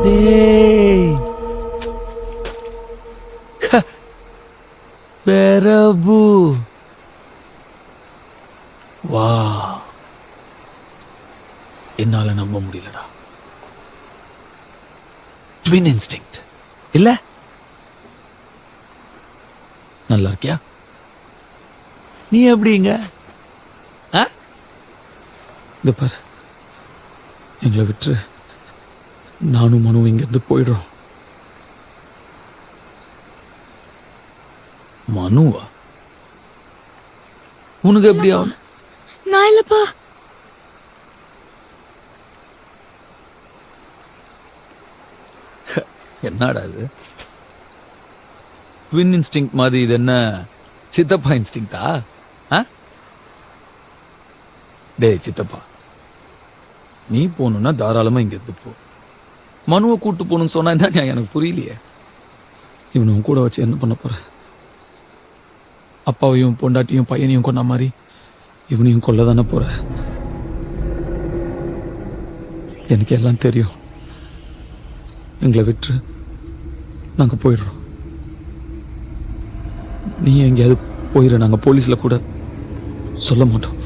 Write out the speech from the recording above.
டேய் பிரபு வா, என்னால நம்ப முடியலடா. ட்வின் இன்ஸ்டிங்க்ட் இல்ல? நல்லா இருக்கியா? நீ எப்படிங்க? இந்த பாரு, எங்களை விட்டு நானும் மனுவும் இங்கிருந்து போயிடுறோம். மனுவா? உனக்கு எப்படி ஆகும்? நான் இல்லப்பா. என்னடா இது ட்வின் இன்ஸ்டிங் மாதிரி? இது என்ன சித்தப்பா இன்ஸ்டிங்டா? டேய் சித்தப்பா, நீ போகணும்னா தாராளமா இங்க இருந்து போ. மனுவை கூட்டு போகணும்னு சொன்னா என்ன எனக்கு புரியலையே. இவனும் கூட வச்சு என்ன பண்ண போற? அப்பாவையும் பொண்டாட்டியும் பையனையும் கொன்ன மாதிரி இவனையும் கொல்ல தானே போற. எனக்கு எல்லாம் தெரியும். எங்களை விட்டு நாங்க போயிடுறோம். நீ எங்கேயாவது போயிட, நாங்க போலீஸ்ல கூட சொல்ல மாட்டோம்.